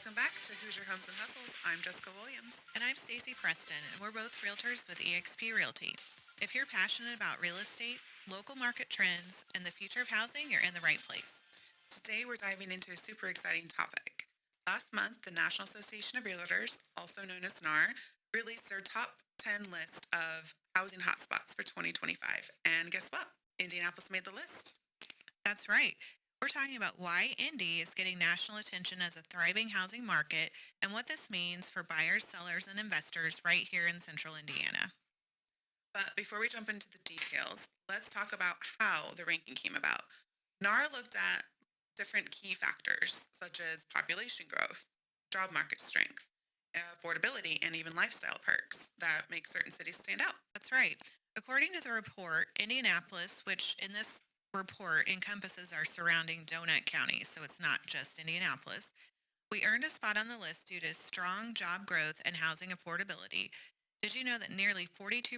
welcome back to Hoosier Homes and Hustles. I'm Jessica Williams. And I'm Stacy Preston, and we're both realtors with eXp Realty. If you're passionate about real estate, local market trends, and the future of housing, you're in the right place. Today we're diving into a super exciting topic. Last month, the National Association of Realtors, also known as NAR, released their top 10 list of housing hotspots for 2025. And guess what? Indianapolis made the list. That's right. We're talking about why Indy is getting national attention as a thriving housing market and what this means for buyers, sellers, and investors right here in central Indiana. But before we jump into the details, let's talk about how the ranking came about. NAR looked at different key factors such as population growth, job market strength, affordability, and even lifestyle perks that make certain cities stand out. That's right. According to the report, Indianapolis, which in this report encompasses our surrounding donut counties, so it's not just Indianapolis, we earned a spot on the list due to strong job growth and housing affordability. Did you know that nearly 42%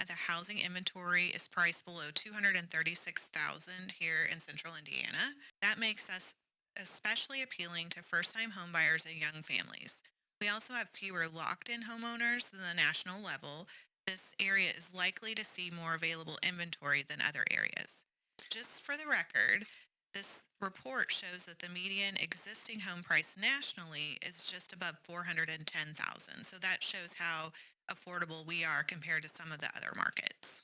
of the housing inventory is priced below $236,000 here in central Indiana? That makes us especially appealing to first-time homebuyers and young families. We also have fewer locked-in homeowners than the national level. This area is likely to see more available inventory than other areas. Just for the record, this report shows that the median existing home price nationally is just above $410,000. So that shows how affordable we are compared to some of the other markets.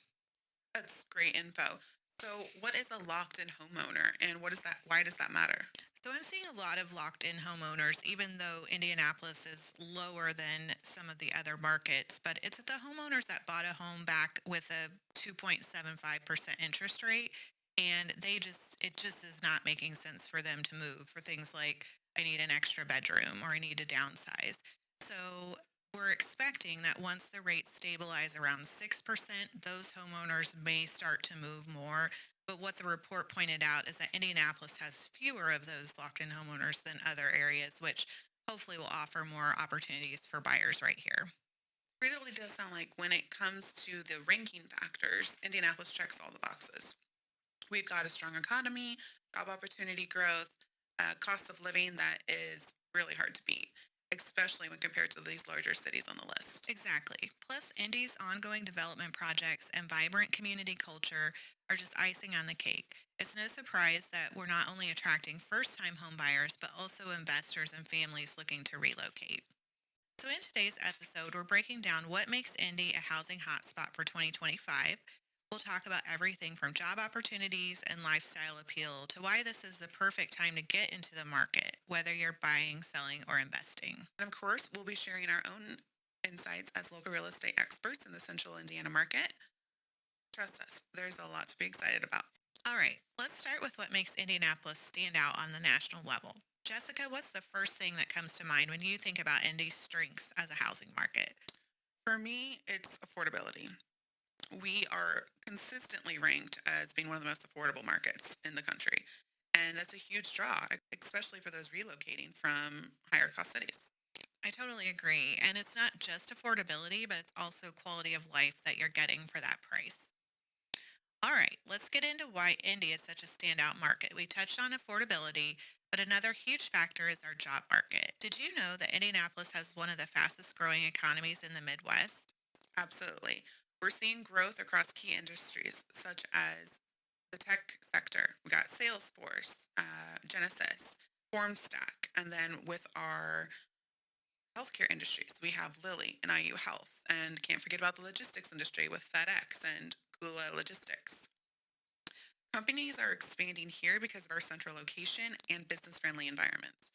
That's great info. So, what is a locked-in homeowner, and what is that? Why does that matter? So I'm seeing a lot of locked-in homeowners, even though Indianapolis is lower than some of the other markets. But it's the homeowners that bought a home back with a 2.75% interest rate, and it just is not making sense for them to move for things like I need an extra bedroom or I need to downsize. So we're expecting that once the rates stabilize around 6%, those homeowners may start to move more. But what the report pointed out is that Indianapolis has fewer of those locked-in homeowners than other areas, which hopefully will offer more opportunities for buyers right here. It really does sound like when it comes to the ranking factors, Indianapolis checks all the boxes. We've got a strong economy, job opportunity growth, cost of living that is really hard to beat, especially when compared to these larger cities on the list. Exactly. Plus, Indy's ongoing development projects and vibrant community culture are just icing on the cake. It's no surprise that we're not only attracting first-time homebuyers, but also investors and families looking to relocate. So in today's episode, we're breaking down what makes Indy a housing hotspot for 2025. We'll talk about everything from job opportunities and lifestyle appeal to why this is the perfect time to get into the market, whether you're buying, selling, or investing. And of course, we'll be sharing our own insights as local real estate experts in the central Indiana market. Trust us, there's a lot to be excited about. All right, let's start with what makes Indianapolis stand out on the national level. Jessica, what's the first thing that comes to mind when you think about Indy's strengths as a housing market? For me, it's affordability. We are consistently ranked as being one of the most affordable markets in the country. And that's a huge draw, especially for those relocating from higher cost cities. I totally agree. And it's not just affordability, but it's also quality of life that you're getting for that price. All right, let's get into why Indy is such a standout market. We touched on affordability, but another huge factor is our job market. Did you know that Indianapolis has one of the fastest growing economies in the Midwest? Absolutely. We're seeing growth across key industries such as the tech sector. We got Salesforce, Genesis, Formstack, and then with our healthcare industries, we have Lilly and IU Health, and can't forget about the logistics industry with FedEx and Kula Logistics. Companies are expanding here because of our central location and business-friendly environments.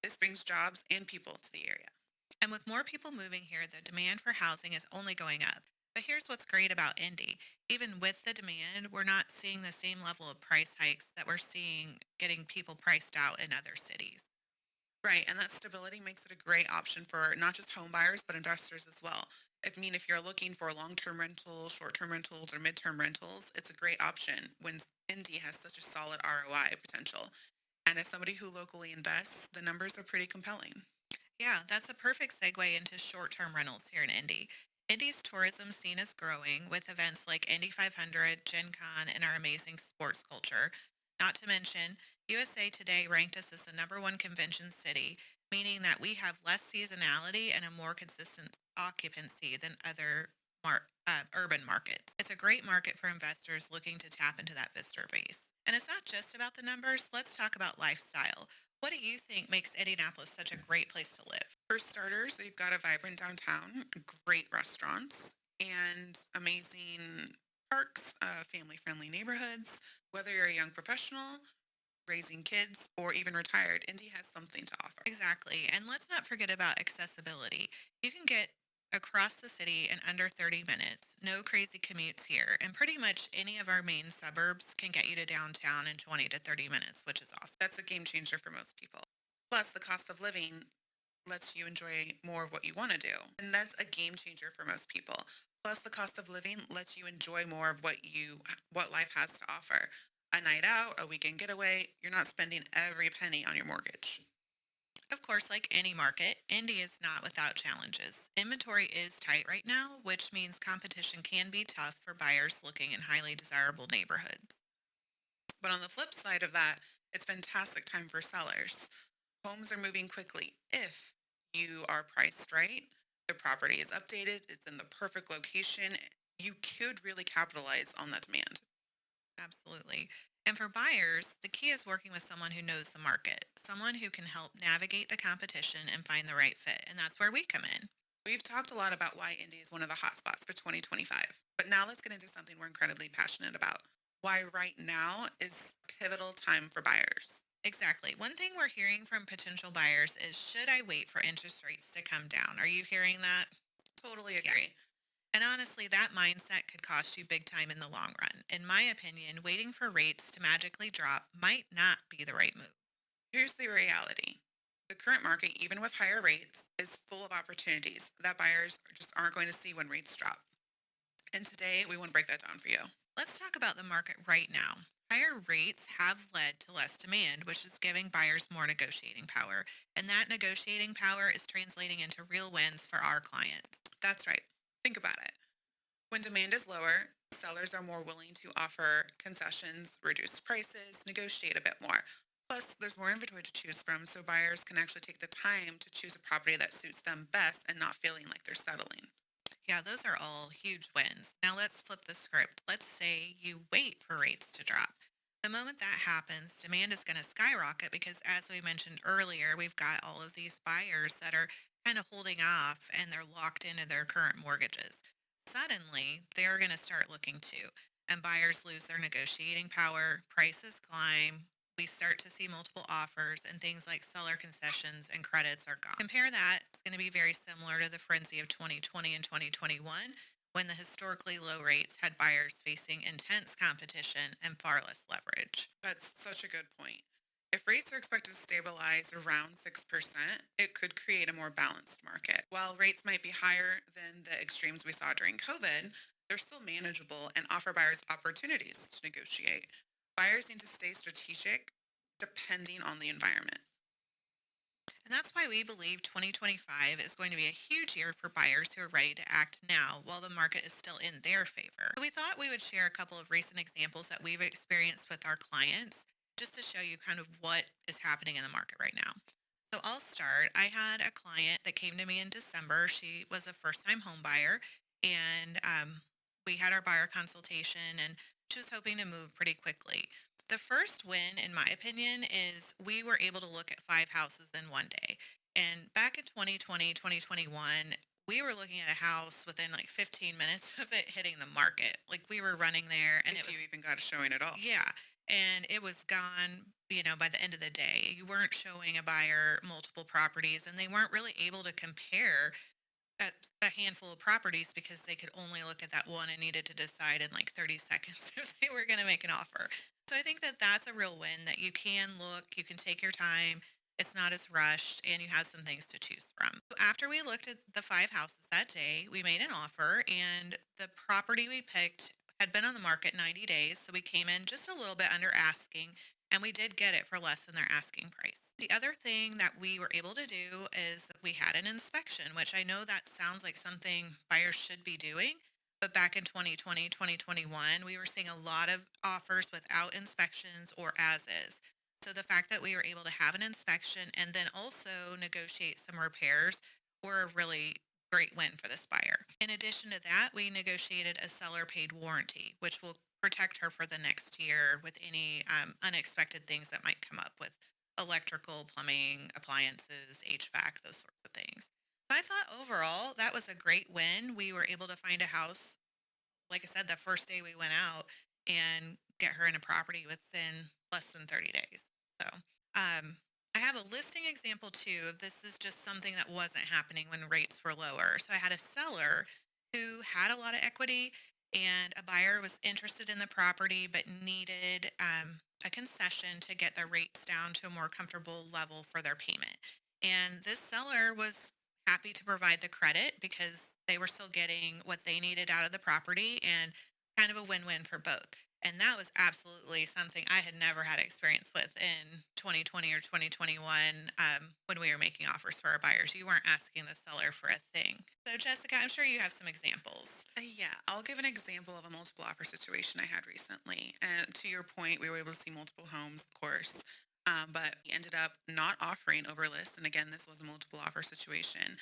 This brings jobs and people to the area. And with more people moving here, the demand for housing is only going up. But here's what's great about Indy. Even with the demand, we're not seeing the same level of price hikes that we're seeing getting people priced out in other cities. Right, and that stability makes it a great option for not just home buyers, but investors as well. If you're looking for long-term rentals, short-term rentals, or mid-term rentals, it's a great option when Indy has such a solid ROI potential. And as somebody who locally invests, the numbers are pretty compelling. Yeah, that's a perfect segue into short-term rentals here in Indy. Indy's tourism scene is growing with events like Indy 500, Gen Con, and our amazing sports culture. Not to mention, USA Today ranked us as the number one convention city, meaning that we have less seasonality and a more consistent occupancy than other urban markets. It's a great market for investors looking to tap into that visitor base. And it's not just about the numbers. Let's talk about lifestyle. What do you think makes Indianapolis such a great place to live? For starters, we've got a vibrant downtown, great restaurants, and amazing parks, family friendly neighborhoods. Whether you're a young professional, raising kids, or even retired, Indy has something to offer. Exactly. And let's not forget about accessibility. You can get across the city in under 30 minutes. No crazy commutes here. And pretty much any of our main suburbs can get you to downtown in 20 to 30 minutes, which is awesome. That's a game changer for most people. Plus, the cost of living lets you enjoy more of what you want to do. And that's a game changer for most people. Plus, the cost of living lets you enjoy more of what life has to offer. A night out, a weekend getaway, you're not spending every penny on your mortgage. Of course, like any market, Indy is not without challenges. Inventory is tight right now, which means competition can be tough for buyers looking in highly desirable neighborhoods. But on the flip side of that, it's fantastic time for sellers. Homes are moving quickly if you are priced right, the property is updated, it's in the perfect location. You could really capitalize on that demand. Absolutely. And for buyers, the key is working with someone who knows the market, someone who can help navigate the competition and find the right fit. And that's where we come in. We've talked a lot about why Indy is one of the hotspots for 2025, but now let's get into something we're incredibly passionate about. Why right now is a pivotal time for buyers. Exactly. One thing we're hearing from potential buyers is, should I wait for interest rates to come down? Are you hearing that? Totally Yeah. agree. And honestly, that mindset could cost you big time in the long run. In my opinion, waiting for rates to magically drop might not be the right move. Here's the reality. The current market, even with higher rates, is full of opportunities that buyers just aren't going to see when rates drop. And today we want to break that down for you. Let's talk about the market right now. Higher rates have led to less demand, which is giving buyers more negotiating power. And that negotiating power is translating into real wins for our clients. That's right. Think about it. When demand is lower, sellers are more willing to offer concessions, reduce prices, negotiate a bit more. Plus, there's more inventory to choose from, so buyers can actually take the time to choose a property that suits them best and not feeling like they're settling. Yeah, those are all huge wins. Now let's flip the script. Let's say you wait for rates to drop. The moment that happens, demand is going to skyrocket because, as we mentioned earlier, we've got all of these buyers that are kind of holding off and they're locked into their current mortgages. Suddenly, they're going to start looking too, and buyers lose their negotiating power, prices climb. We start to see multiple offers, and things like seller concessions and credits are gone. Compare that, it's going to be very similar to the frenzy of 2020 and 2021, when the historically low rates had buyers facing intense competition and far less leverage. That's such a good point. If rates are expected to stabilize around 6%, it could create a more balanced market. While rates might be higher than the extremes we saw during COVID, they're still manageable and offer buyers opportunities to negotiate. Buyers need to stay strategic depending on the environment. And that's why we believe 2025 is going to be a huge year for buyers who are ready to act now while the market is still in their favor. So we thought we would share a couple of recent examples that we've experienced with our clients just to show you kind of what is happening in the market right now. So I'll start. I had a client that came to me in December. She was a first time home buyer, and we had our buyer consultation, and she was hoping to move pretty quickly. The first win, in my opinion, is we were able to look at 5 houses in one day. And back in 2020, 2021, we were looking at a house within like 15 minutes of it hitting the market. Like we were running there and If it you was, even got a showing at all. yeah. And it was gone, by the end of the day. You weren't showing a buyer multiple properties and they weren't really able to compare a, a handful of properties because they could only look at that one and needed to decide in like 30 seconds if they were going to make an offer. So I think that that's a real win, that you can look, you can take your time, it's not as rushed, and you have some things to choose from. After we looked at the 5 houses that day, we made an offer, and the property we picked had been on the market 90 days. So we came in just a little bit under asking, and we did get it for less than their asking price. The other thing that we were able to do is that we had an inspection, which I know that sounds like something buyers should be doing, But back in 2020, 2021, we were seeing a lot of offers without inspections or as is. So the fact that we were able to have an inspection and then also negotiate some repairs were a really great win for this buyer. In addition to that, we negotiated a seller paid warranty, which will protect her for the next year with any unexpected things that might come up with electrical, plumbing, appliances, HVAC, those sorts of things. So I thought overall that was a great win. We were able to find a house, like I said, the first day we went out and get her in a property within less than 30 days. So I have a listing example too of this is just something that wasn't happening when rates were lower. So I had a seller who had a lot of equity and a buyer was interested in the property but needed a concession to get their rates down to a more comfortable level for their payment. And this seller was happy to provide the credit because they were still getting what they needed out of the property and kind of a win-win for both. And that was absolutely something I had never had experience with in 2020 or 2021 when we were making offers for our buyers. You weren't asking the seller for a thing. So, Jessica, I'm sure you have some examples. Yeah, I'll give an example of a multiple offer situation I had recently. And to your point, we were able to see multiple homes, of course, but we ended up not offering over list. And again, this was a multiple offer situation.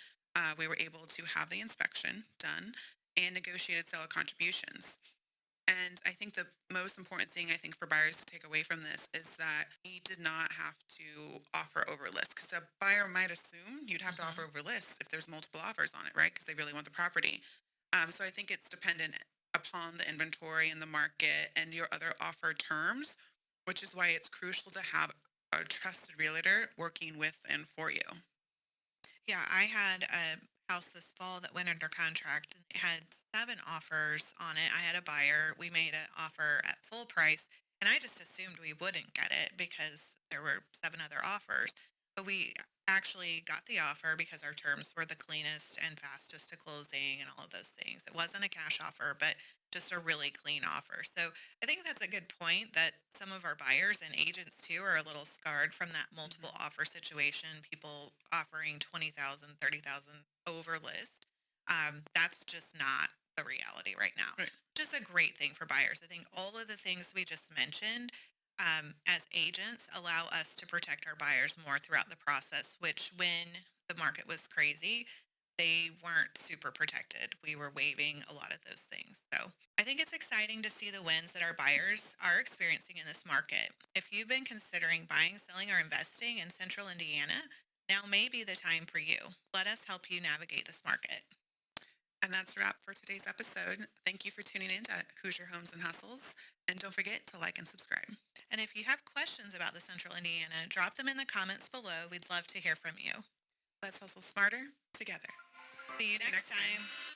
We were able to have the inspection done and negotiated seller contributions. And I think the most important thing I think for buyers to take away from this is that you did not have to offer over list because a buyer might assume you'd have to offer Hmm. over list if there's multiple offers on it, right? Because they really want the property. So I think it's dependent upon the inventory and the market and your other offer terms, which is why it's crucial to have a trusted realtor working with and for you. Yeah, I had a house this fall that went under contract and it had 7 offers on it. I had a buyer. We made an offer at full price, and I just assumed we wouldn't get it because there were 7 other offers. But we actually got the offer because our terms were the cleanest and fastest to closing and all of those things. It wasn't a cash offer, but just a really clean offer. So I think that's a good point that some of our buyers and agents too are a little scarred from that multiple Mhm. offer situation, people offering 20,000, 30,000 over list. That's just not the reality right now. Right. Just a great thing for buyers. I think all of the things we just mentioned as agents allow us to protect our buyers more throughout the process, which when the market was crazy, they weren't super protected. We were waiving a lot of those things. So I think it's exciting to see the wins that our buyers are experiencing in this market. If you've been considering buying, selling, or investing in central Indiana, now may be the time for you. Let us help you navigate this market. And that's a wrap for today's episode. Thank you for tuning in to Hoosier Homes and Hustles. And don't forget to like and subscribe. And if you have questions about the central Indiana, drop them in the comments below. We'd love to hear from you. Let's hustle smarter together. See you See you next next time. time.